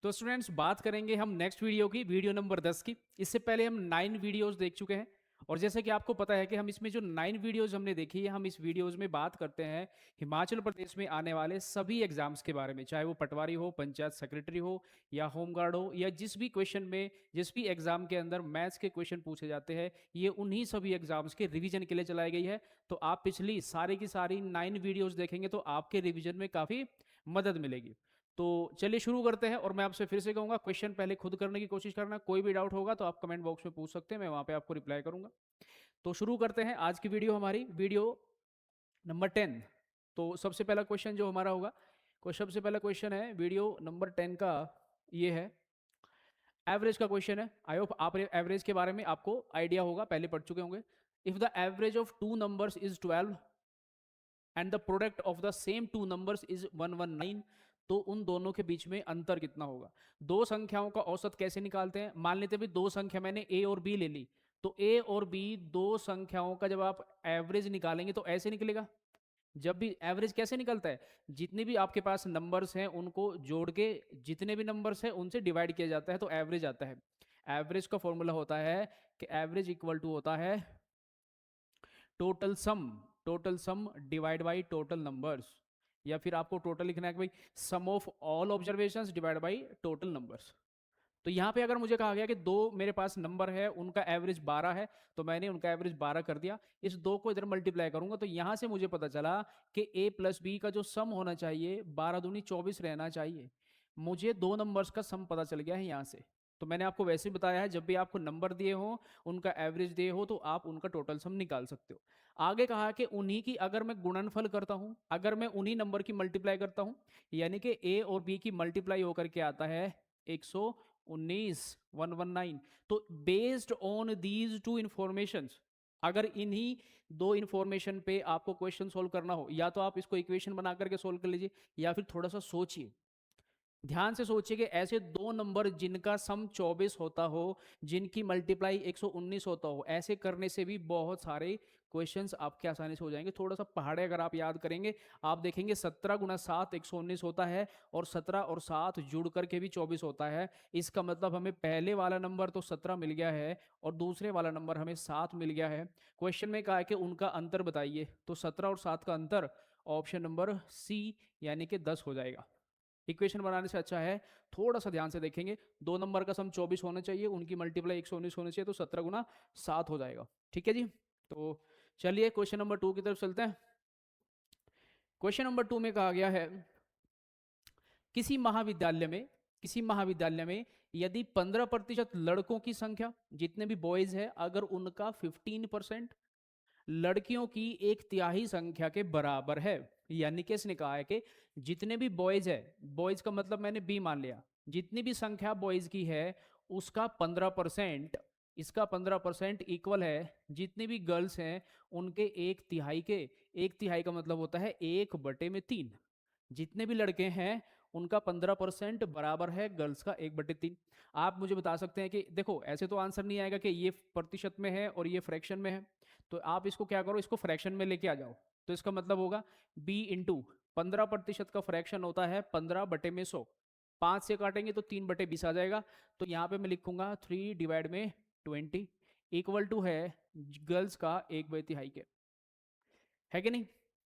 तो स्टूडेंट्स बात करेंगे हम नेक्स्ट वीडियो की, वीडियो नंबर 10 की। इससे पहले हम 9 वीडियोस देख चुके हैं और जैसे कि आपको पता है कि हम इसमें जो 9 वीडियोस हमने देखी है, हम इस वीडियोस में बात करते हैं हिमाचल प्रदेश में आने वाले सभी एग्जाम्स के बारे में, चाहे वो पटवारी हो, पंचायत सेक्रेटरी हो या होमगार्ड हो, या जिस भी क्वेश्चन में, जिस भी एग्जाम के अंदर मैथ्स के क्वेश्चन पूछे जाते हैं, ये उन्हीं सभी एग्जाम्स के रिवीजन के लिए चलाई गई है। तो आप पिछली सारी की सारी 9 वीडियोस देखेंगे तो आपके रिवीजन में काफ़ी मदद मिलेगी। तो चलिए शुरू करते हैं और मैं आपसे फिर से कहूंगा क्वेश्चन पहले खुद करने की कोशिश करना, कोई भी डाउट होगा तो आप कमेंट बॉक्स में पूछ सकते हैं, मैं वहां पे आपको रिप्लाई करूंगा। तो शुरू करते हैं आज की वीडियो, हमारी वीडियो नंबर 10। तो सबसे पहला क्वेश्चन जो हमारा होगा, सबसे पहला क्वेश्चन है वीडियो नंबर 10 का, ये है एवरेज का क्वेश्चन है। आई होप आप एवरेज के बारे में आपको आइडिया होगा, पहले पढ़ चुके होंगे। If the average of two numbers is 12 and the product of the same two numbers is 119, तो उन दोनों के बीच में अंतर कितना होगा। दो संख्याओं का औसत कैसे निकालते हैं। मान लेते भी दो संख्या मैंने ए और बी ले ली, तो ए और बी दो संख्याओं का जब आप एवरेज निकालेंगे तो ऐसे निकलेगा। जब भी एवरेज कैसे निकलता है, जितने भी आपके पास नंबर्स हैं उनको जोड़ के जितने भी नंबर्स हैं उनसे डिवाइड किया जाता है तो एवरेज आता है। एवरेज का फॉर्मूला होता है कि एवरेज इक्वल टू होता है total sum divide by total numbers, या फिर आपको टोटल लिखना है कि भाई sum of all observations divide by total numbers. तो यहाँ पे अगर मुझे कहा गया कि दो मेरे पास नंबर है, उनका एवरेज 12 है, तो मैंने उनका एवरेज 12 कर दिया। इस दो को इधर मल्टीप्लाई करूंगा तो यहाँ से मुझे पता चला कि a प्लस बी का जो सम होना चाहिए 12 दूनी 24 रहना चाहिए। मुझे दो नंबर्स का सम पता चल गया है यहाँ से। तो मैंने आपको वैसे ही बताया है, जब भी आपको नंबर दिए हो, उनका एवरेज दिए हो, तो आप उनका टोटल सम निकाल सकते हो। आगे कहा कि उन्हीं की अगर मैं गुणनफल करता हूं, अगर मैं उन्हीं नंबर की मल्टीप्लाई करता हूं, यानी कि ए और बी की मल्टीप्लाई होकर के आता है 119 119। तो based on these two information, अगर इन्हीं दो इंफॉर्मेशन पे आपको क्वेश्चन सोल्व करना हो, या तो आप इसको इक्वेशन बना करके सोल्व कर लीजिए, या फिर थोड़ा सा सोचिए, ध्यान से सोचिए कि ऐसे दो नंबर जिनका सम 24 होता हो, जिनकी मल्टीप्लाई 119 होता हो, ऐसे करने से भी बहुत सारे क्वेश्चंस आपके आसानी से हो जाएंगे। थोड़ा सा पहाड़े अगर आप याद करेंगे, आप देखेंगे 17 गुना 7 119 होता है, और 17 और 7 जुड़ करके भी 24 होता है। इसका मतलब हमें पहले वाला नंबर तो 17 मिल गया है और दूसरे वाला नंबर हमें 7 मिल गया है। क्वेश्चन में कहा है कि उनका अंतर बताइए, तो 17 और 7 का अंतर ऑप्शन नंबर सी यानी कि 10 हो जाएगा। इक्वेशन बनाने से अच्छा है थोड़ा सा ध्यान से देखेंगे, दो नंबर का सम 24 होना चाहिए, उनकी मल्टीप्लाई 119 होनी चाहिए, तो 17 गुना 7 हो जाएगा। ठीक है जी। तो चलिए क्वेश्चन नंबर 2 की तरफ चलते हैं। क्वेश्चन नंबर 2 में कहा गया है, किसी महाविद्यालय में किसी महाविद्यालय में यदि 15% लड़कों की संख्या, जितने भी बॉयज है, अगर उनका 15% लड़कियों की एक तिहाई संख्या के बराबर है, यानी कि इसने कहा है कि जितने भी बॉयज है, बॉयज का मतलब मैंने बी मान लिया, जितनी भी संख्या बॉयज की है उसका 15%, इसका 15% इक्वल है जितनी भी गर्ल्स हैं उनके एक तिहाई के। एक तिहाई का मतलब होता है 1/3। जितने भी लड़के हैं उनका 15% बराबर है गर्ल्स का 1/3। आप मुझे बता सकते हैं कि देखो ऐसे तो आंसर नहीं आएगा कि ये प्रतिशत में है और ये फ्रैक्शन में है, तो आप इसको क्या करो, इसको फ्रैक्शन में लेके आ जाओ। तो इसका मतलब होगा b इंटू 15% का फ्रैक्शन होता है 15/100, 5 से काटेंगे तो 3/20 आ जाएगा। तो यहाँ पे मैं लिखूंगा 3/20 इक्वल टू है गर्ल्स का 1/3 के, है कि नहीं।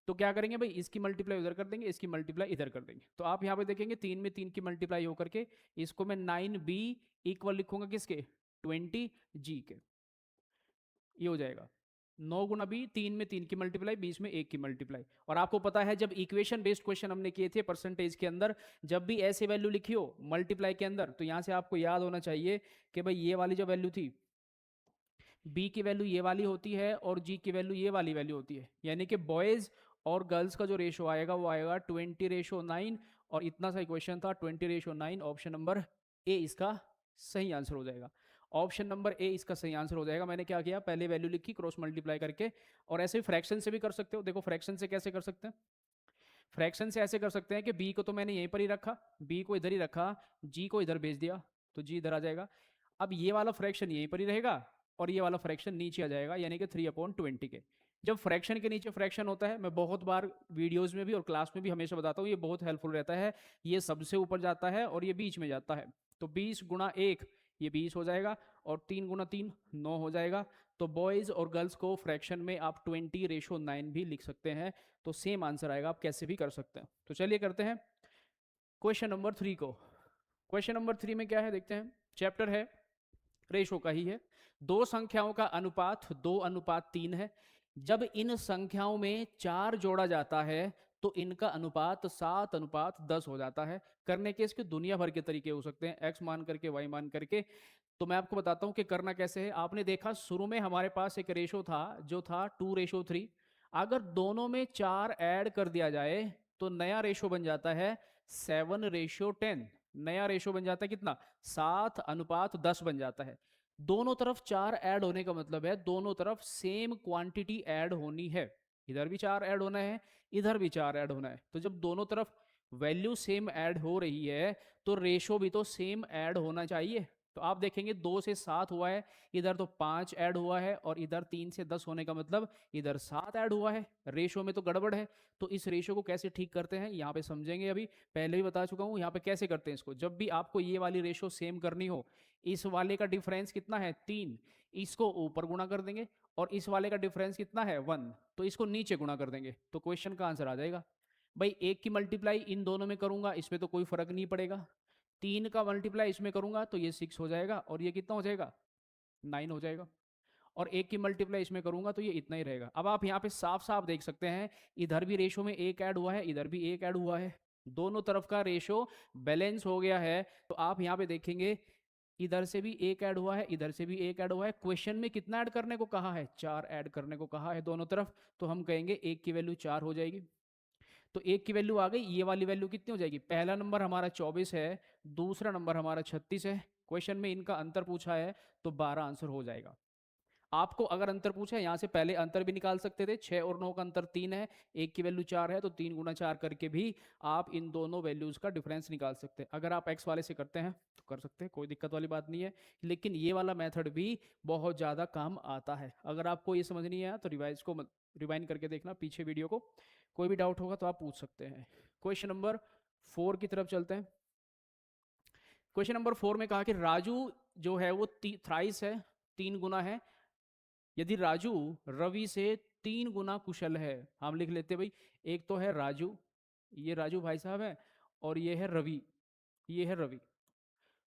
तो क्या करेंगे भाई, इसकी मल्टीप्लाई उधर कर देंगे, इसकी मल्टीप्लाई इधर कर देंगे। तो आप यहाँ पे देखेंगे 3 में 3 की मल्टीप्लाई होकर के इसको मैं 9b इक्वल लिखूंगा किसके, 20g के। ये हो जाएगा 9 गुना बी, 3 में 3 की मल्टीप्लाई, 20 में 1 की मल्टीप्लाई। और आपको पता है जब इक्वेशन बेस्ड क्वेश्चन हमने किए थे परसेंटेज के अंदर, जब भी ऐसे वैल्यू लिखी हो मल्टीप्लाई के अंदर, तो यहाँ से आपको याद होना चाहिए कि भाई ये वाली जो वैल्यू थी, बी की वैल्यू ये वाली होती है और जी की वैल्यू ये वाली वैल्यू होती है, यानी कि बॉयज और गर्ल्स का जो रेशो आएगा वो आएगा 20:9। और इतना सा इक्वेशन था 20:9, ऑप्शन नंबर ए इसका सही आंसर हो जाएगा। ऑप्शन नंबर ए इसका सही आंसर हो जाएगा। मैंने क्या किया, पहले वैल्यू लिखी क्रॉस मल्टीप्लाई करके, और ऐसे ही फ्रैक्शन से भी कर सकते हो। देखो फ्रैक्शन से कैसे कर सकते हैं, फ्रैक्शन से ऐसे कर सकते हैं कि बी को तो मैंने यहीं पर ही रखा, बी को इधर ही रखा, जी को इधर भेज दिया, तो जी इधर आ जाएगा। अब ये वाला फ्रैक्शन यहीं पर ही रहेगा और ये वाला फ्रैक्शन नीचे आ जाएगा, यानी कि 3/20 के। जब फ्रैक्शन के नीचे फ्रैक्शन होता है, मैं बहुत बार वीडियोस में भी और क्लास में भी हमेशा बताता हूँ, ये बहुत हेल्पफुल रहता है। ये सबसे ऊपर जाता है और ये बीच में जाता है, तो 20 गुणा 1 ये 20 हो जाएगा, और 3 गुणा 3 9 हो जाएगा। तो बॉयज़ और गर्ल्स को फ्रैक्शन में आप 20:9 भी लिख सकते हैं, तो सेम आंसर आएगा, आप कैसे भी कर सकते हैं। तो चलिए करते हैं क्वेश्चन नंबर 3 को। क्वेश्चन नंबर 3 में क्या है देखते हैं। चैप्टर है, रेशो का ही है। दो संख्याओं का अनुपात 2:3 है। जब इन संख्याओं में 4 जोड़ा जाता है तो इनका अनुपात 7:10 हो जाता है। करने के इसके दुनिया भर के तरीके हो सकते हैं, एक्स मान करके, वाई मान करके। तो मैं आपको बताता हूं कि करना कैसे है। आपने देखा शुरू में हमारे पास एक रेशो था जो था 2:3। अगर दोनों में 4 ऐड कर दिया जाए तो नया रेशो बन जाता है 7:10। नया रेशो बन जाता है कितना, 7:10 बन जाता है। दोनों तरफ 4 ऐड होने का मतलब है दोनों तरफ सेम क्वांटिटी ऐड होनी है। इधर भी 4 ऐड होना है, इधर भी 4 ऐड होना है। तो जब दोनों तरफ वैल्यू सेम ऐड हो रही है तो रेशो भी तो सेम ऐड होना चाहिए। तो आप देखेंगे 2 से 7 हुआ है, इधर तो 5 ऐड हुआ है, और इधर 3 से 10 होने का मतलब इधर 7 ऐड हुआ है। रेशो में तो गड़बड़ है। तो इस रेशो को कैसे ठीक करते हैं यहाँ पे समझेंगे। अभी पहले भी बता चुका हूँ यहाँ पे कैसे करते हैं इसको। जब भी आपको ये वाली रेशो सेम करनी हो, इस वाले का डिफरेंस कितना है 3, इसको ऊपर गुणा कर देंगे, और इस वाले का डिफरेंस कितना है 1, तो इसको नीचे गुणा कर देंगे, तो क्वेश्चन का आंसर आ जाएगा। भाई एक की मल्टीप्लाई इन दोनों में करूंगा, इसमें तो कोई फर्क नहीं पड़ेगा। 3 का मल्टीप्लाई इसमें करूंगा तो ये 6 हो जाएगा, और ये कितना हो जाएगा 9 हो जाएगा। और एक की मल्टीप्लाई इसमें करूंगा तो ये इतना ही रहेगा। अब आप यहाँ पे साफ साफ देख सकते हैं, इधर भी रेशो में एक ऐड हुआ है, इधर भी एक ऐड हुआ है, दोनों तरफ का रेशो बैलेंस हो गया है। तो आप यहाँ पे देखेंगे इधर से भी एक ऐड हुआ है, इधर से भी एक ऐड हुआ है। क्वेश्चन में कितना ऐड करने को कहा है, 4 ऐड करने को कहा है दोनों तरफ। तो हम कहेंगे एक की वैल्यू 4 हो जाएगी। तो एक की वैल्यू आ गई, ये वाली वैल्यू कितनी हो जाएगी, पहला नंबर हमारा 24 है, दूसरा नंबर हमारा 36 है। क्वेश्चन में इनका अंतर पूछा है तो 12 आंसर हो जाएगा। आपको अगर अंतर पूछा है यहाँ से पहले अंतर भी निकाल सकते थे। 6 और 9 का अंतर 3 है, एक की वैल्यू 4 है, तो 3 गुना 4 करके भी आप इन दोनों वैल्यूज का डिफरेंस निकाल सकते हैं। अगर आप एक्स वाले से करते हैं तो कर सकते हैं, कोई दिक्कत वाली बात नहीं है। लेकिन ये वाला मेथड भी बहुत ज़्यादा काम आता है। अगर आपको ये समझ नहीं आया तो रिवाइंड करके देखना पीछे वीडियो को। कोई भी डाउट होगा तो आप पूछ सकते हैं। क्वेश्चन नंबर 4 की तरफ चलते हैं। क्वेश्चन नंबर 4 में कहा कि राजू जो है वो थ्राइस है, 3 गुना है। यदि राजू रवि से 3 गुना कुशल है, हम लिख लेते भाई। एक तो है राजू, ये राजू भाई साहब है, और ये है रवि, ये है रवि।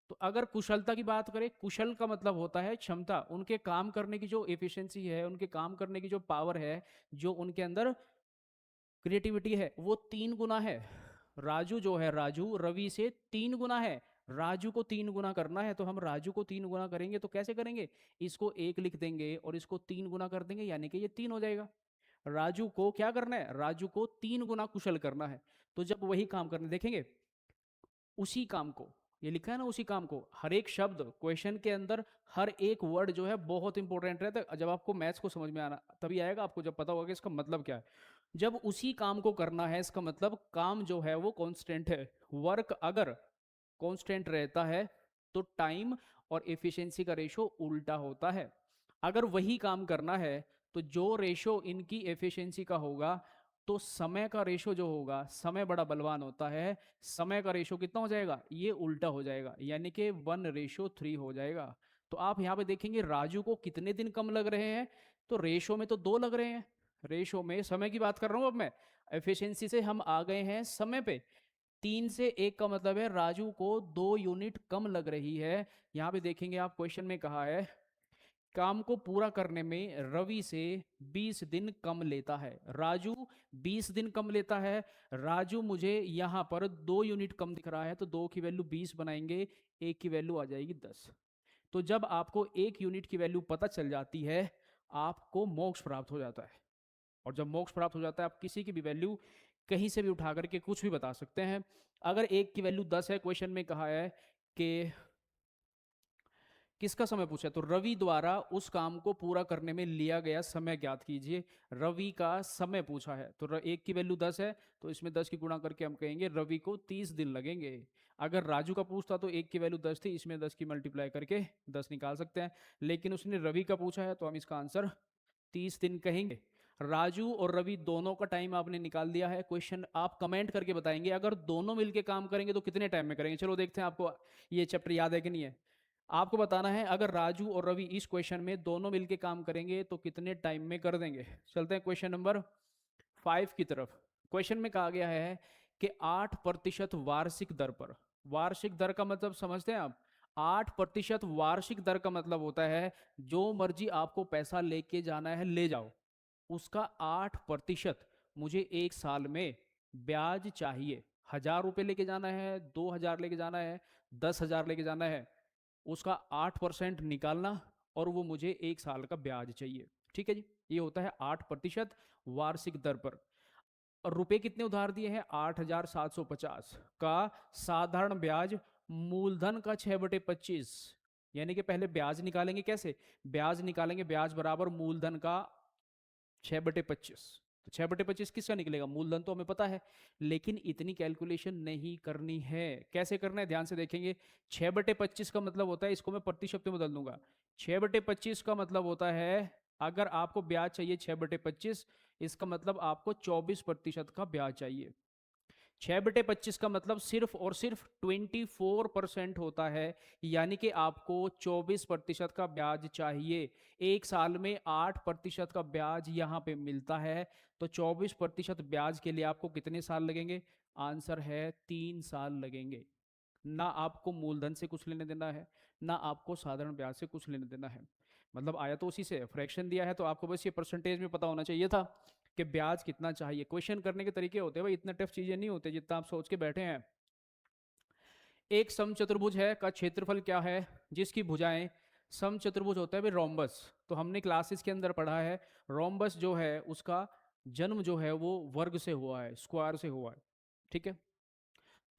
तो अगर कुशलता की बात करें, कुशल का मतलब होता है क्षमता, उनके काम करने की जो एफिशिएंसी है, उनके काम करने की जो पावर है, जो उनके अंदर क्रिएटिविटी है, वो 3 गुना है। राजू जो है, राजू रवि से 3 गुना है। राजू को 3 गुना करना है तो हम राजू को 3 गुना करेंगे तो कैसे करेंगे, इसको 1 लिख देंगे और इसको 3 गुना कर देंगे, यानी कि ये 3 हो जाएगा। राजू को क्या करना है, राजू को 3 गुना कुशल करना है। तो जब वही काम करने देखेंगे, उसी काम को, ये लिखा है ना उसी काम को, हर एक शब्द क्वेश्चन के अंदर, हर एक वर्ड जो है बहुत इंपॉर्टेंट रहता है। जब आपको मैथ्स को समझ में आना तभी आएगा, आपको जब पता होगा कि इसका मतलब क्या है। जब उसी काम को करना है, इसका मतलब काम जो है वो कांस्टेंट है। वर्क अगर कांस्टेंट रहता है तो टाइम और एफिशिएंसी का रेशो उल्टा होता है। अगर वही काम करना है तो जो रेशो इनकी एफिशिएंसी का होगा, तो समय का रेशो जो होगा, समय बड़ा बलवान होता है, समय का रेशो कितना हो जाएगा, ये उल्टा हो जाएगा, यानी कि 1:3 हो जाएगा। तो आप यहाँ पे देखेंगे राजू को कितने दिन कम लग रहे हैं, तो रेशो में तो 2 लग रहे हैं। रेशो में समय की बात कर रहा हूं अब मैं, एफिशिएंसी से हम आ गए हैं समय पे। 3 से 1 का मतलब है राजू को 2 यूनिट कम लग रही है। यहाँ पे देखेंगे आप क्वेश्चन में कहा है काम को पूरा करने में रवि से 20 दिन कम लेता है। राजू 20 दिन कम लेता है। राजू मुझे यहाँ पर 2 यूनिट कम दिख रहा है, तो 2 की वैल्यू 20 बनाएंगे, 1 की वैल्यू आ जाएगी 10। तो जब आपको 1 यूनिट की वैल्यू पता चल जाती है, आपको मोक्ष प्राप्त हो जाता है। और जब मोक्ष प्राप्त हो जाता है, आप किसी की भी वैल्यू कहीं से भी उठा करके कुछ भी बता सकते हैं। अगर 1 की वैल्यू 10 है, क्वेश्चन में कहा है कि किसका समय पूछा है, तो रवि द्वारा उस काम को पूरा करने में लिया गया समय ज्ञात कीजिए। रवि का समय पूछा है, तो 1 की वैल्यू 10 है, तो इसमें 10 की गुणा करके हम कहेंगे रवि को 30 दिन लगेंगे। अगर राजू का पूछता तो 1 की वैल्यू 10 थी, इसमें 10 की मल्टीप्लाई करके 10 निकाल सकते हैं। लेकिन उसने रवि का पूछा है तो हम इसका आंसर 30 दिन कहेंगे। राजू और रवि दोनों का टाइम आपने निकाल दिया है। क्वेश्चन आप कमेंट करके बताएंगे, अगर दोनों मिलके काम करेंगे तो कितने टाइम में करेंगे। चलो देखते हैं आपको ये चैप्टर याद है कि नहीं है। आपको बताना है अगर राजू और रवि इस क्वेश्चन में दोनों मिलके काम करेंगे तो कितने टाइम में कर देंगे। चलते हैं क्वेश्चन नंबर 5 की तरफ। क्वेश्चन में कहा गया है कि 8% वार्षिक दर पर, वार्षिक दर का मतलब समझते हैं आप, 8% वार्षिक दर का मतलब होता है जो मर्जी आपको पैसा लेके जाना है ले जाओ, उसका 8% मुझे एक साल में ब्याज चाहिए। 1,000 रुपये लेके जाना है, 2,000 लेके जाना है, 10,000 लेके जाना है, उसका 8% निकालना और वो मुझे एक साल का ब्याज चाहिए। ठीक है जी, ये होता है 8% वार्षिक दर पर। और रुपए कितने उधार दिए हैं, 8,750 का साधारण ब्याज, मूलधन का 6/25, यानी कि पहले ब्याज निकालेंगे। कैसे ब्याज निकालेंगे, ब्याज बराबर मूलधन का 6/25। तो 6/25 किसका निकलेगा, मूलधन तो हमें पता है, लेकिन इतनी कैलकुलेशन नहीं करनी है। कैसे करना है ध्यान से देखेंगे। 6/25 का मतलब होता है, इसको मैं प्रतिशत में बदल दूंगा। 6/25 का मतलब होता है अगर आपको ब्याज चाहिए 6/25, इसका मतलब आपको 24% का ब्याज चाहिए। 6/25 का मतलब सिर्फ और सिर्फ 24% होता है, यानी कि आपको 24% का ब्याज चाहिए। एक साल में 8% का ब्याज यहां पे मिलता है, तो 24% ब्याज के लिए आपको कितने साल लगेंगे, आंसर है 3 साल लगेंगे। ना आपको मूलधन से कुछ लेने देना है, ना आपको साधारण ब्याज से कुछ लेने देना है। मतलब आया तो उसी से, फ्रैक्शन दिया है तो आपको बस ये परसेंटेज में पता होना चाहिए था कि ब्याज कितना चाहिए। क्वेश्चन करने के तरीके होते हैं भाई, इतने टफ चीजें नहीं होते जितना आप सोच के बैठे हैं। एक समचतुर्भुज है का क्षेत्रफल क्या है, जिसकी भुजाएं, समचतुर्भुज होता है भाई रोम्बस, तो हमने क्लासेस के अंदर पढ़ा है रोम्बस जो है उसका जन्म जो है वो वर्ग से हुआ है, स्क्वायर से हुआ है। ठीक है,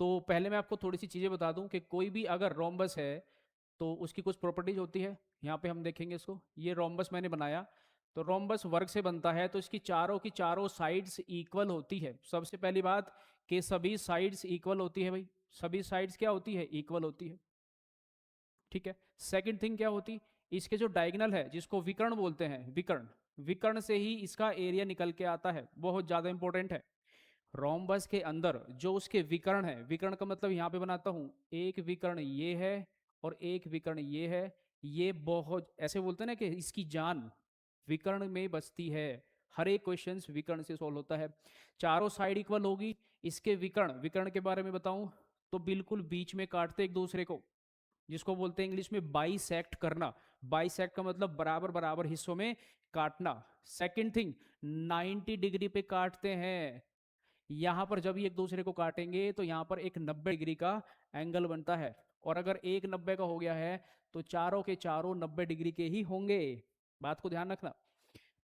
तो पहले मैं आपको थोड़ी सी चीजें बता दूं कि कोई भी अगर रोम्बस है तो उसकी कुछ प्रॉपर्टीज होती है। यहाँ पे हम देखेंगे इसको, ये रोम्बस मैंने बनाया, तो रोम्बस वर्ग से बनता है, तो इसकी चारों की चारों साइड्स इक्वल होती है। सबसे पहली बात कि सभी साइड्स इक्वल होती है भाई, सभी साइड्स क्या होती है, इक्वल होती है। ठीक है, सेकंड थिंग क्या होती, इसके जो डायगोनल है जिसको विकर्ण बोलते हैं, विकर्ण, विकर्ण से ही इसका एरिया निकल के आता है, बहुत ज्यादा इंपॉर्टेंट है। रोम्बस के अंदर जो उसके विकर्ण है, विकर्ण का मतलब यहां पे बनाता हूं, एक विकर्ण ये है और एक विकर्ण ये है, ये बहुत ऐसे बोलते हैं ना कि इसकी जान विकर्ण में बसती है। हर एक क्वेश्चन विकर्ण से सॉल्व होता है। चारों साइड इक्वल होगी। इसके विकर्ण, विकर्ण के बारे में बताऊं तो बिल्कुल बीच में काटते एक दूसरे को, जिसको बोलते हैं इंग्लिश में बाइसेक्ट करना। बाइसेक्ट का मतलब बराबर बराबर हिस्सों में काटना। सेकंड थिंग, 90 डिग्री पे काटते हैं। यहां पर जब ये एक दूसरे को काटेंगे तो यहां पर एक 90 डिग्री का एंगल बनता है, और अगर एक 90 का हो गया है तो चारों के चारों 90 डिग्री के ही होंगे। बात को ध्यान रखना।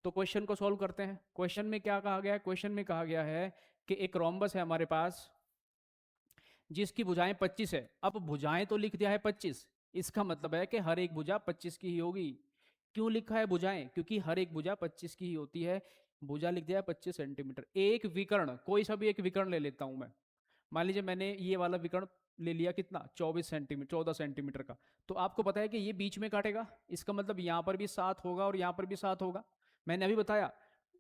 तो क्वेश्चन को सॉल्व करते हैं। क्वेश्चन में क्या कहा गया है, क्वेश्चन में कहा गया है कि एक रोम्बस है हमारे पास जिसकी भुजाएं 25 है। अब भुजाएं तो लिख दिया है 25, इसका मतलब है कि हर एक भुजा 25 की ही होगी। क्यों लिखा है भुजाएं, क्योंकि हर एक भुजा 25 की ही होती है। भुजा लिख दिया है 25 सेंटीमीटर। एक विकर्ण, कोई सा भी एक विकर्ण ले लेता हूं मैं। मान लीजिए मैंने ये वाला विकर्ण ले लिया, कितना, 24 सेंटीमीटर, 14 सेंटीमीटर का। तो आपको पता है कि ये बीच में काटेगा, इसका मतलब यहां पर भी 7 होगा और यहां पर भी 7 होगा। मैंने अभी बताया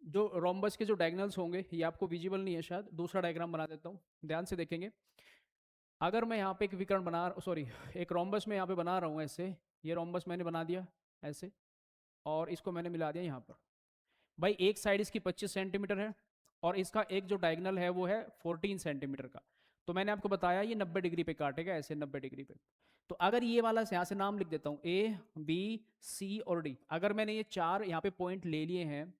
जो रोम्बस के जो डायगोनल्स होंगे, ये आपको विजिबल नहीं है शायद, दूसरा डायग्राम बना देता हूं, ध्यान से देखेंगे। अगर मैं यहाँ पे एक विकर्ण बना, सॉरी, एक रोम्बस में यहाँ पे बना रहा हूँ ऐसे, ये रोम्बस मैंने बना दिया ऐसे, और इसको मैंने मिला दिया यहाँ पर। भाई एक साइड इसकी 25 सेंटीमीटर है और इसका एक जो डायगोनल है वो है 14 सेंटीमीटर का। तो मैंने आपको बताया ये 90 डिग्री पे काटेगा, ऐसे 90 डिग्री पे। तो अगर ये वाला यहाँ से नाम लिख देता हूँ, ए बी सी और डी, अगर मैंने ये चार यहाँ पे पॉइंट ले लिए हैं,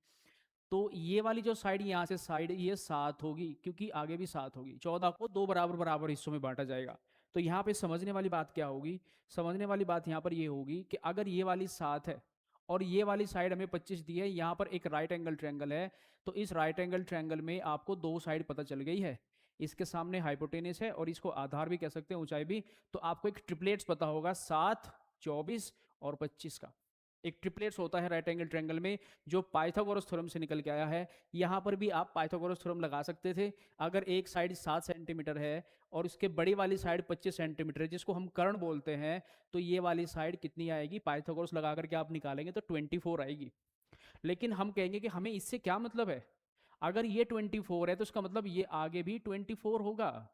तो ये वाली जो साइड यहाँ से साइड ये 7 होगी, क्योंकि आगे भी 7 होगी। 14 को दो बराबर बराबर हिस्सों में बांटा जाएगा। तो यहाँ पे समझने वाली बात क्या होगी, समझने वाली बात यहाँ पर ये होगी कि अगर ये वाली 7 है और ये वाली साइड हमें 25 दी है, यहाँ पर एक राइट एंगल ट्रायंगल है, तो इस राइट एंगल ट्रायंगल में आपको दो साइड पता चल गई है। इसके सामने हाइपोटेनस है और इसको आधार भी कह सकते हैं, ऊंचाई भी। तो आपको एक ट्रिपलेट्स पता होगा 7, 24 और 25 का। एक ट्रिपलेट्स होता है राइट एंगल ट्रायंगल में, जो पाइथागोरस थ्योरम से निकल के आया है। यहाँ पर भी आप पाइथागोरस थ्योरम लगा सकते थे। अगर एक साइड 7 सेंटीमीटर है और उसके बड़ी वाली साइड 25 सेंटीमीटर है, जिसको हम कर्ण बोलते हैं, तो ये वाली साइड कितनी आएगी, पाइथागोरस लगा करके आप निकालेंगे तो 24 आएगी। लेकिन हम कहेंगे कि हमें इससे क्या मतलब है, अगर ये 24 है तो इसका मतलब ये आगे भी 24 होगा।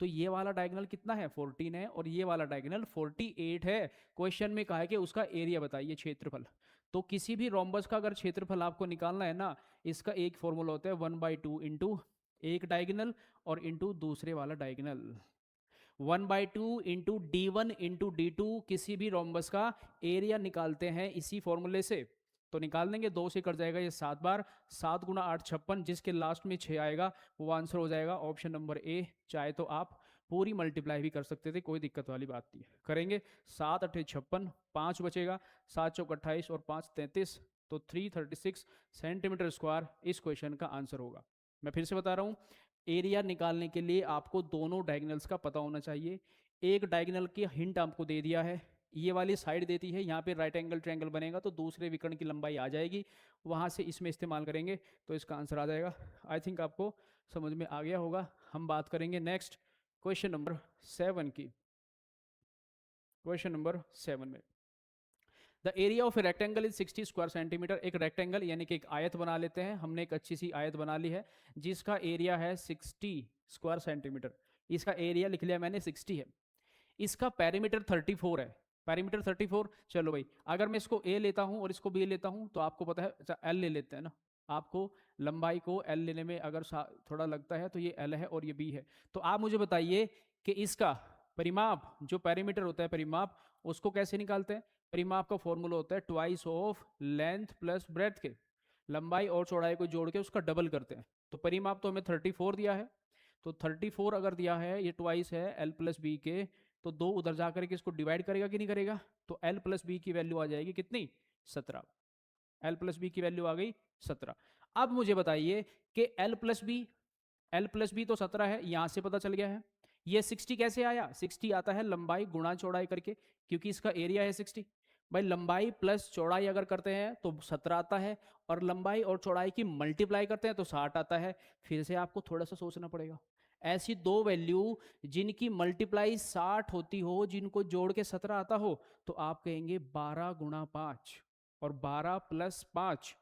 तो ये वाला डायगोनल कितना है, 14 है, और ये वाला डायगोनल 48 है। क्वेश्चन में कहा है कि उसका एरिया बताइए, क्षेत्रफल। तो किसी भी रोम्बस का अगर क्षेत्रफल आपको निकालना है ना, इसका एक फॉर्मूला होता है 1/2 इंटू एक डायगोनल और इंटू दूसरे वाला diagonal. 1/2 into D1 into D2 किसी भी रोम्बस का एरिया निकालते हैं इसी फॉर्मूले से। तो निकाल देंगे, 2 से कट जाएगा ये 7 बार, 7 गुना 8 56, जिसके लास्ट में 6 आएगा वो आंसर हो जाएगा ऑप्शन नंबर ए। चाहे तो आप पूरी मल्टीप्लाई भी कर सकते थे, कोई दिक्कत वाली बात नहीं है। करेंगे, 7 8 56, 5 बचेगा, 7 चौक 28 और 5 33, तो 336 सेंटीमीटर स्क्वायर इस क्वेश्चन का आंसर होगा। मैं फिर से बता रहा हूँ, एरिया निकालने के लिए आपको दोनों डायगोनल्स का पता होना चाहिए। एक डायगोनल की हिंट आपको दे दिया है, ये वाली साइड देती है, यहाँ पे राइट एंगल ट्रायंगल बनेगा तो दूसरे विकर्ण की लंबाई आ जाएगी, वहाँ से इसमें इस्तेमाल करेंगे तो इसका आंसर आ जाएगा। आई थिंक आपको समझ में आ गया होगा। हम बात करेंगे नेक्स्ट क्वेश्चन नंबर 7 की। क्वेश्चन नंबर 7 में the area of a rectangle is 60 square centimetre. एक रेक्टेंगल यानी कि एक आयत बना लेते हैं, हमने एक अच्छी सी आयत बना ली है जिसका एरिया है 60 स्क्वायर सेंटीमीटर। इसका एरिया लिख लिया मैंने 60 है। इसका पेरीमीटर 34 है। पेरीमीटर 34, चलो भाई अगर मैं इसको ए लेता हूं और इसको बी लेता हूं तो आपको पता है, अच्छा एल ले लेते हैं ना, आपको लंबाई को एल लेने में अगर थोड़ा लगता है तो ये एल है और ये बी है। तो आप मुझे बताइए कि इसका परिमाप, जो पेरीमीटर होता है परिमाप, उसको कैसे निकालते हैं। परिमाप का फॉर्मूला होता है twice of length plus breadth के, लंबाई और चौड़ाई को जोड़ के उसका डबल करते हैं। तो परिमाप तो हमें 34 दिया है, तो 34 अगर दिया है, ये ट्वाइस है एल प्लस बी के, तो 2 उधर जाकर के इसको डिवाइड करेगा कि नहीं करेगा, तो एल प्लस बी की वैल्यू आ जाएगी कितनी, 17। एल प्लस बी की वैल्यू आ गई 17। अब मुझे बताइए कि एल प्लस बी तो 17 है, यहां से पता चल गया है। ये 60 कैसे आया, 60 आता है लंबाई गुणा चौड़ाई करके, क्योंकि इसका एरिया है 60। भाई लंबाई प्लस चौड़ाई अगर करते हैं तो 17 आता है, और लंबाई और चौड़ाई की मल्टीप्लाई करते हैं तो 60 आता है। फिर से आपको थोड़ा सा सोचना पड़ेगा, ऐसी दो वैल्यू जिनकी मल्टीप्लाई 60 होती हो, जिनको जोड़ के 17 आता हो, तो आप कहेंगे 12 गुणा 5 और 12 प्लस 5,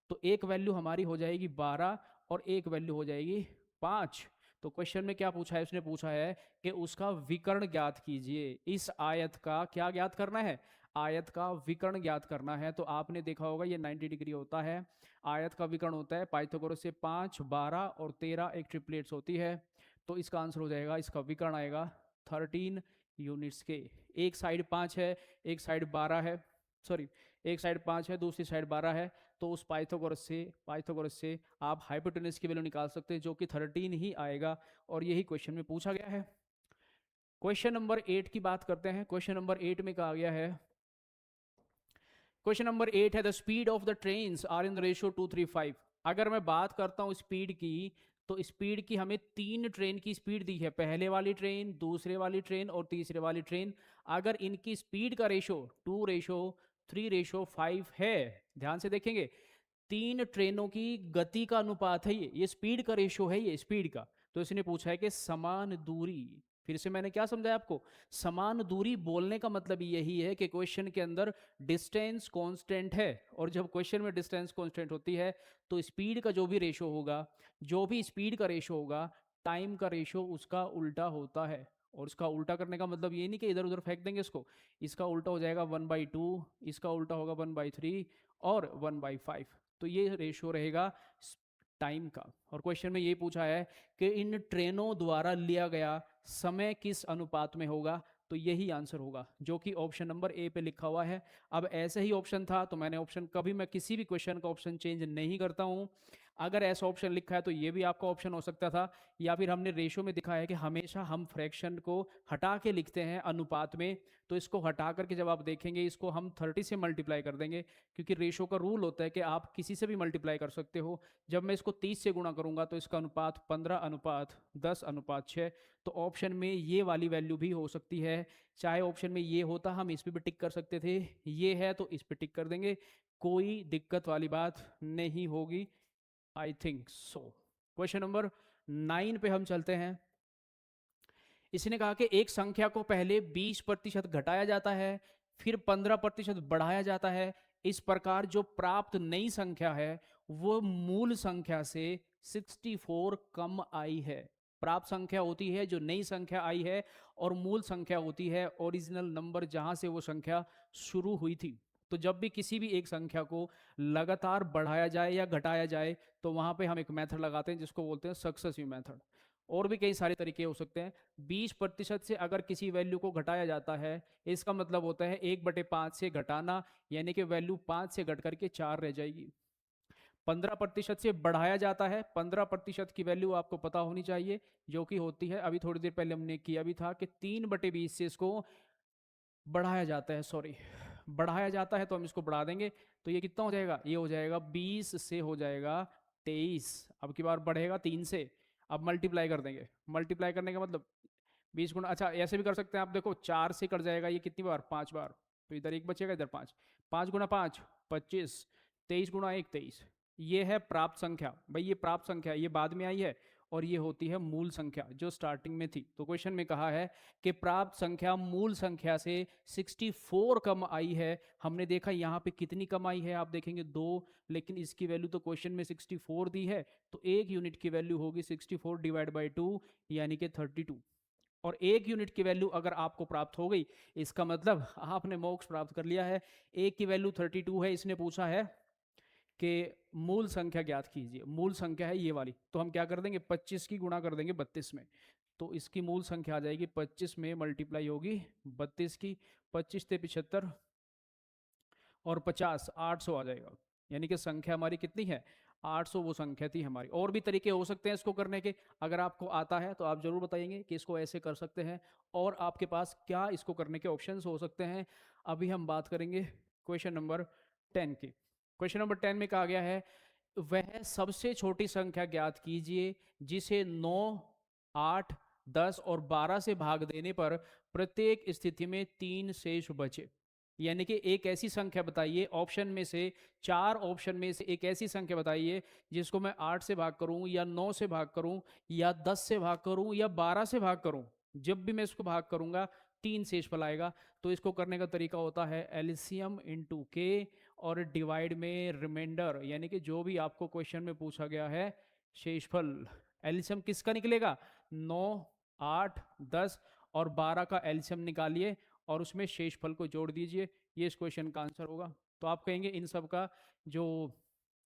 तो एक वैल्यू हमारी हो जाएगी 12 और एक वैल्यू हो जाएगी 5। तो क्वेश्चन में क्या पूछा है, उसने पूछा है कि उसका विकर्ण ज्ञात कीजिए। इस आयत का क्या ज्ञात करना है, आयत का विकर्ण ज्ञात करना है। तो आपने देखा होगा ये 90 डिग्री होता है, आयत का विकर्ण होता है पाइथागोरस से 5 12 और 13 एक ट्रिपलेट्स होती है। तो इसका आंसर हो जाएगा, इसका विकर्ण आएगा 13 यूनिट्स के। एक साइड 5 है, एक साइड 12 है, सॉरी एक साइड 5 है दूसरी साइड 12 है, तो उस पाइथागोरस से आप हाइपोटेनस की वैल्यू निकाल सकते हैं जो कि 13 ही आएगा, और यही क्वेश्चन में पूछा गया है। क्वेश्चन नंबर 8 की बात करते हैं। क्वेश्चन नंबर 8 में कहा गया है, क्वेश्चन नंबर 8 है the speed of the train are in ratio 235। अगर मैं बात करता हूं स्पीड की, तो स्पीड की हमें 3 ट्रेन की स्पीड दी है, पहले वाली ट्रेन, दूसरे वाली ट्रेन और तीसरे वाली ट्रेन। अगर इनकी स्पीड का रेशो 2:3:5 है, ध्यान से देखेंगे, 3 ट्रेनों की गति का अनुपात है ये स्पीड का रेशो है, ये स्पीड का। तो इसने पूछा है कि समान दूरी, फिर से मैंने क्या समझाया आपको, समान दूरी बोलने का मतलब यही है कि क्वेश्चन के अंदर डिस्टेंस कांस्टेंट है, और जब क्वेश्चन में डिस्टेंस कांस्टेंट होती है तो स्पीड का जो भी रेशो होगा, जो भी स्पीड का रेशो होगा, टाइम का रेशो उसका उल्टा होता है। और इसका उल्टा करने का मतलब ये नहीं कि इधर उधर फेंक देंगे इसको, इसका उल्टा हो जाएगा 1/2, इसका उल्टा होगा 1/3 और 1/5। तो ये रेशो रहेगा टाइम का। और क्वेश्चन में ये पूछा है कि इन ट्रेनों द्वारा लिया गया समय किस अनुपात में होगा, तो यही आंसर होगा जो कि ऑप्शन नंबर ए पे लिखा हुआ है। अब ऐसे ही ऑप्शन था तो मैंने ऑप्शन, कभी मैं किसी भी क्वेश्चन का ऑप्शन चेंज नहीं करता हूं। अगर ऐसा ऑप्शन लिखा है तो ये भी आपका ऑप्शन हो सकता था, या फिर हमने रेशो में दिखा है कि हमेशा हम फ्रैक्शन को हटा के लिखते हैं अनुपात में, तो इसको हटा करके जब आप देखेंगे इसको हम 30 से मल्टीप्लाई कर देंगे, क्योंकि रेशो का रूल होता है कि आप किसी से भी मल्टीप्लाई कर सकते हो। जब मैं इसको 30 से गुणा करूंगा तो इसका अनुपात 15:10:6। तो ऑप्शन में ये वाली वैल्यू भी हो सकती है, चाहे ऑप्शन में ये होता हम इस पर भी टिक कर सकते थे, ये है तो इस पर टिक कर देंगे, कोई दिक्कत वाली बात नहीं होगी। I think so. Question number 9 पे हम चलते हैं। इसने कहा कि एक संख्या को पहले 20% घटाया जाता है, फिर 15% बढ़ाया जाता है, इस प्रकार जो प्राप्त नई संख्या है वो मूल संख्या से 64 कम आई है। प्राप्त संख्या होती है जो नई संख्या आई है, और मूल संख्या होती है ओरिजिनल नंबर जहां से वो संख्या शुरू हुई थी। तो जब भी किसी भी एक संख्या को लगातार बढ़ाया जाए या घटाया जाए तो वहां पे हम एक मेथड लगाते हैं जिसको बोलते हैं सक्सेसिव मेथड। और भी कई सारे तरीके हो सकते हैं। 20% से अगर किसी वैल्यू को घटाया जाता है, इसका मतलब होता है 1/5 से घटाना, यानी कि वैल्यू 5 से घट करके 4 रह जाएगी। 15% से बढ़ाया जाता है, 15% की वैल्यू आपको पता होनी चाहिए, जो कि होती है, अभी थोड़ी देर पहले हमने किया भी था, कि 3/20 से इसको बढ़ाया जाता है, सॉरी बढ़ाया जाता है, तो हम इसको बढ़ा देंगे। तो ये कितना हो जाएगा, ये हो जाएगा 20 से हो जाएगा 23। अब की बार बढ़ेगा 3 से, अब मल्टीप्लाई कर देंगे। मल्टीप्लाई करने का मतलब 20 गुना, अच्छा ऐसे भी कर सकते हैं आप, देखो 4 से कट जाएगा ये कितनी बार, 5 बार, तो इधर 1 बचेगा, इधर 5, 5 गुना 5 25, 23 गुना 1 23। ये है प्राप्त संख्या। भाई ये प्राप्त संख्या, ये बाद में आई है, और ये होती है मूल संख्या जो स्टार्टिंग में थी। तो क्वेश्चन में कहा है कि प्राप्त संख्या मूल संख्या से 64 कम आई है। हमने देखा यहाँ पे कितनी कम आई है, आप देखेंगे 2, लेकिन इसकी वैल्यू तो क्वेश्चन में 64 दी है, तो एक यूनिट की वैल्यू होगी 64 डिवाइड बाई 2, यानी कि 32। और एक यूनिट की वैल्यू अगर आपको प्राप्त हो गई, इसका मतलब आपने मोक्ष प्राप्त कर लिया है। एक की वैल्यू 32 है, इसने पूछा है कि मूल संख्या ज्ञात कीजिए। मूल संख्या है ये वाली, तो हम क्या कर देंगे, 25 की गुणा कर देंगे 32 में, तो इसकी मूल संख्या आ जाएगी 25 में मल्टीप्लाई होगी 32 की, 25 से 75 और 50 800 आ जाएगा। यानी कि संख्या हमारी कितनी है, 800 वो संख्या थी हमारी। और भी तरीके हो सकते हैं इसको करने के, अगर आपको आता है तो आप जरूर बताइएंगे कि इसको ऐसे कर सकते हैं, और आपके पास क्या इसको करने के ऑप्शंस हो सकते हैं। अभी हम बात करेंगे क्वेश्चन नंबर 10 की। क्वेश्चन नंबर 10 में कहा गया है, वह सबसे छोटी संख्या ज्ञात कीजिए जिसे 9, 8, 10 और 12 से भाग देने पर प्रत्येक स्थिति में 3 शेष बचे। यानी कि एक ऐसी संख्या बताइए, ऑप्शन में से 4 ऑप्शन में से एक ऐसी संख्या बताइए जिसको मैं 8 से भाग करूं, या 9 से भाग करूं, या 10 से भाग करूं, या 12 से भाग करूं, जब भी मैं इसको भाग करूंगा 3 शेष फल आएगा। तो इसको करने का तरीका होता है एलसीएम इंटू के, और डिवाइड में रिमाइंडर, यानी कि जो भी आपको क्वेश्चन में पूछा गया है शेषफल। एलसीएम किसका निकलेगा, 9, 8, 10 और 12 का एलसीएम निकालिए और उसमें शेषफल को जोड़ दीजिए, ये इस क्वेश्चन का आंसर होगा। तो आप कहेंगे इन सब का जो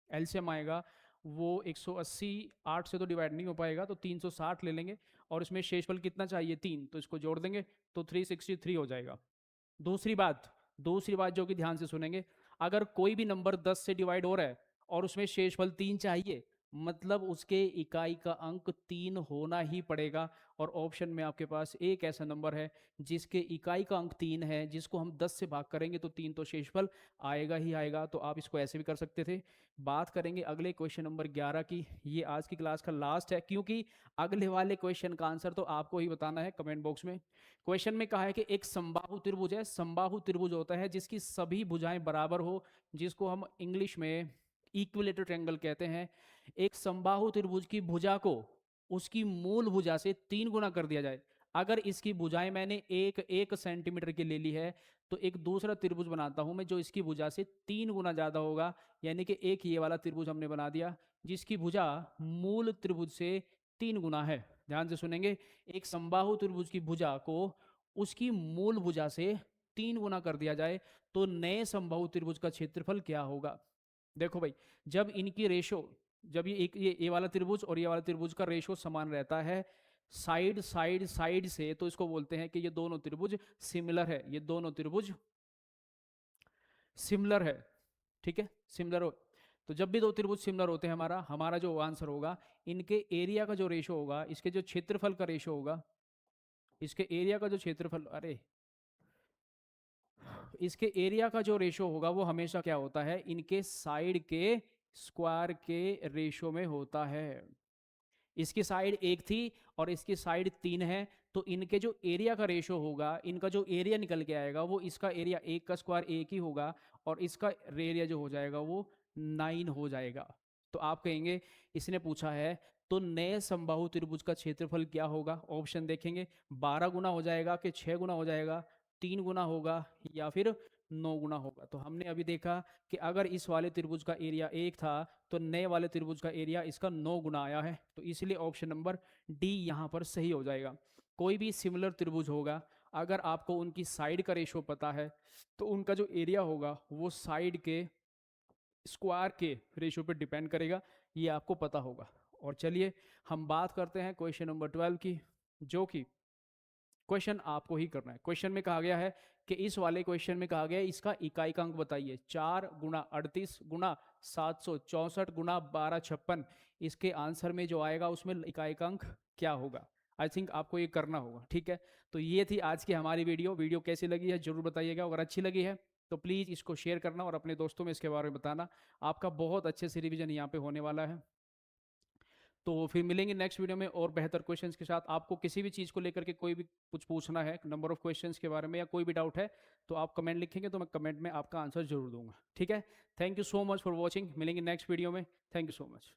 एलसीएम आएगा वो 180, 8 से तो डिवाइड नहीं हो पाएगा, तो 360 ले लेंगे, और इसमें शेषफल कितना चाहिए, 3, तो इसको जोड़ देंगे तो 363 हो जाएगा। दूसरी बात जो कि ध्यान से सुनेंगे, अगर कोई भी नंबर 10 से डिवाइड हो रहा है और उसमें शेषफल 3 चाहिए, मतलब उसके इकाई का अंक 3 होना ही पड़ेगा। और ऑप्शन में आपके पास एक ऐसा नंबर है जिसके इकाई का अंक 3 है, जिसको हम 10 से भाग करेंगे तो 3 तो शेषफल आएगा ही आएगा। तो आप इसको ऐसे भी कर सकते थे। बात करेंगे अगले क्वेश्चन नंबर 11 की। ये आज की क्लास का लास्ट है, क्योंकि अगले वाले क्वेश्चन का आंसर तो आपको ही बताना है कमेंट बॉक्स में। क्वेश्चन में कहा है कि एक समबाहु त्रिभुज है। समबाहु त्रिभुज होता है जिसकी सभी भुजाएं बराबर हो, जिसको हम इंग्लिश में इक्विलेटरल ट्रायंगल कहते हैं। एक समबाहु त्रिभुज की भुजा को उसकी मूल भुजा से 3 गुना कर दिया जाए। अगर इसकी भुजाएं मैंने एक 1 सेंटीमीटर की ले ली है, तो एक दूसरा त्रिभुज बनाता हूं मैं जो इसकी भुजा से 3 गुना ज्यादा होगा। यानी कि एक ये वाला त्रिभुज हमने बना दिया जिसकी भुजा मूल त्रिभुज से 3 गुना है। ध्यान से सुनेंगे, एक समबाहु त्रिभुज की भुजा को उसकी मूल भुजा से 3 गुना कर दिया जाए तो नए समबाहु त्रिभुज का क्षेत्रफल क्या होगा। देखो भाई, जब इनकी रेशो, जब ये एक ये वाला त्रिभुज और ये वाला त्रिभुज का रेशो समान रहता है साइड साइड साइड से, तो इसको बोलते हैं कि ये दोनों त्रिभुज सिमिलर है। ये दोनों त्रिभुज सिमिलर है, ठीक है, सिमिलर हो। तो जब भी दो त्रिभुज सिमिलर होते हैं, हमारा हमारा जो आंसर होगा, इनके एरिया का जो रेशो होगा, इसके जो क्षेत्रफल का रेशो होगा, इसके एरिया का जो क्षेत्रफल, अरे इसके एरिया का जो रेशो होगा वो हमेशा क्या होता है, इनके साइड के स्क्वायर के रेशो में होता है। इसकी साइड 1 थी और इसकी साइड 3 है, तो इनके जो एरिया का रेशो होगा, इनका जो एरिया निकल के आएगा वो इसका एरिया 1 का स्क्वायर 1 ही होगा, और इसका एरिया जो हो जाएगा वो 9 हो जाएगा। तो आप कहेंगे इसने पूछा है तो नए समबाहु त्रिभुज का क्षेत्रफल क्या होगा। ऑप्शन देखेंगे, 12 गुना हो जाएगा कि 6 गुना हो जाएगा, 3 गुना होगा, या फिर 9 गुना होगा। तो हमने अभी देखा कि अगर इस वाले त्रिभुज का एरिया 1 था तो नए वाले त्रिभुज का एरिया इसका 9 गुना आया है, तो इसलिए ऑप्शन नंबर डी यहाँ पर सही हो जाएगा। कोई भी सिमिलर त्रिभुज होगा, अगर आपको उनकी साइड का रेशो पता है तो उनका जो एरिया होगा वो साइड के स्क्वायर के रेशियो पे डिपेंड करेगा, ये आपको पता होगा। और चलिए हम बात करते हैं क्वेश्चन नंबर 12 की, जो कि क्वेश्चन आपको ही करना है। क्वेश्चन में कहा गया है कि इस वाले क्वेश्चन में कहा गया है इसका इकाई अंक बताइए। 4 गुना 38 गुना 764 गुना 1256, इसके आंसर में जो आएगा उसमें इकाई अंक क्या होगा। आई थिंक आपको ये करना होगा, ठीक है। तो ये थी आज की हमारी वीडियो कैसी लगी है जरूर बताइएगा। अगर अच्छी लगी है तो प्लीज़ इसको शेयर करना और अपने दोस्तों में इसके बारे में बताना। आपका बहुत अच्छे से रिवीजन यहाँ पे होने वाला है। तो फिर मिलेंगे नेक्स्ट वीडियो में और बेहतर क्वेश्चंस के साथ। आपको किसी भी चीज़ को लेकर के कोई भी कुछ पूछना है, नंबर ऑफ क्वेश्चंस के बारे में या कोई भी डाउट है, तो आप कमेंट लिखेंगे तो मैं कमेंट में आपका आंसर जरूर दूंगा, ठीक है। Thank you so much for watching. मिलेंगे नेक्स्ट वीडियो में। Thank you so much.